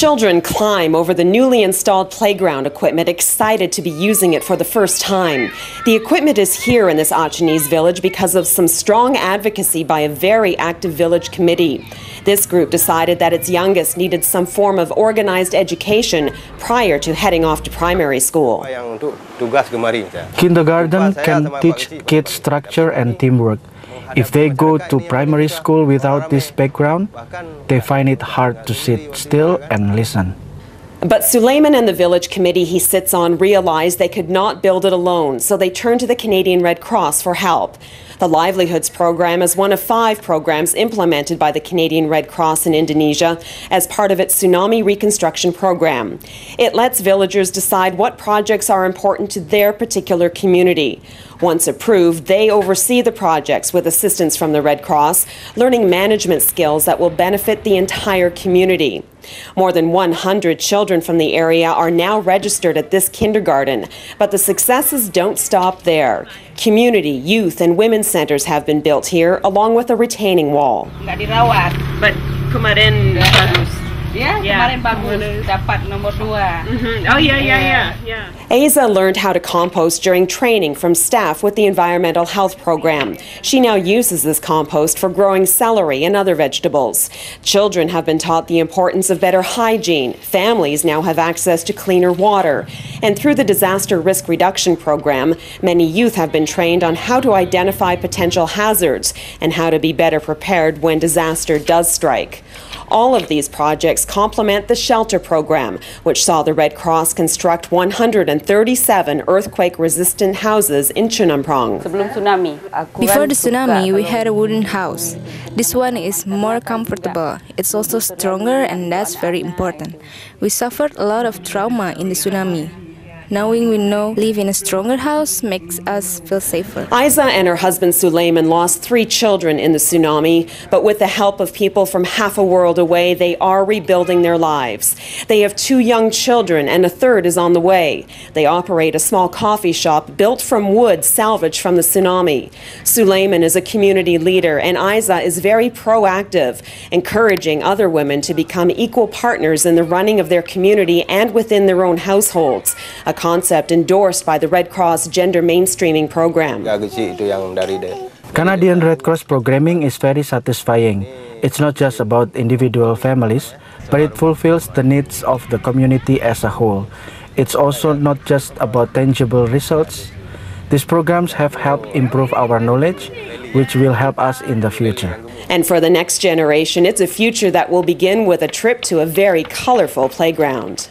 Children climb over the newly installed playground equipment, excited to be using it for the first time. The equipment is here in this Achenese village because of some strong advocacy by a very active village committee. This group decided that its youngest needed some form of organized education prior to heading off to primary school. Kindergarten can teach kids structure and teamwork. If they go to primary school without this background, they find it hard to sit still and listen. But Sulaiman and the village committee he sits on realized they could not build it alone, so they turned to the Canadian Red Cross for help. The Livelihoods program is one of 5 programs implemented by the Canadian Red Cross in Indonesia as part of its tsunami reconstruction program. It lets villagers decide what projects are important to their particular community. Once approved, they oversee the projects with assistance from the Red Cross, learning management skills that will benefit the entire community. More than 100 children from the area are now registered at this kindergarten, but the successes don't stop there. Community, youth, and women's centers have been built here, along with a retaining wall. But kemarin bagus. Kemarin bagus, dapat nomor 2. Oh yeah. Asa learned how to compost during training from staff with the Environmental Health Program. She now uses this compost for growing celery and other vegetables. Children have been taught the importance of better hygiene. Families now have access to cleaner water. And through the Disaster Risk Reduction Program, many youth have been trained on how to identify potential hazards and how to be better prepared when disaster does strike. All of these projects complement the shelter program, which saw the Red Cross construct 137 earthquake-resistant houses in Ceunamprong. Before the tsunami, we had a wooden house. This one is more comfortable. It's also stronger, and that's very important. We suffered a lot of trauma in the tsunami. Knowing we live in a stronger house makes us feel safer. Isa and her husband Sulaiman lost 3 children in the tsunami, but with the help of people from half a world away, they are rebuilding their lives. They have 2 young children and a third is on the way. They operate a small coffee shop built from wood salvaged from the tsunami. Sulaiman is a community leader and Isa is very proactive, encouraging other women to become equal partners in the running of their community and within their own households. A concept endorsed by the Red Cross gender mainstreaming program. Canadian Red Cross programming is very satisfying. It's not just about individual families, but it fulfills the needs of the community as a whole. It's also not just about tangible results. These programs have helped improve our knowledge, which will help us in the future. And for the next generation, it's a future that will begin with a trip to a very colorful playground.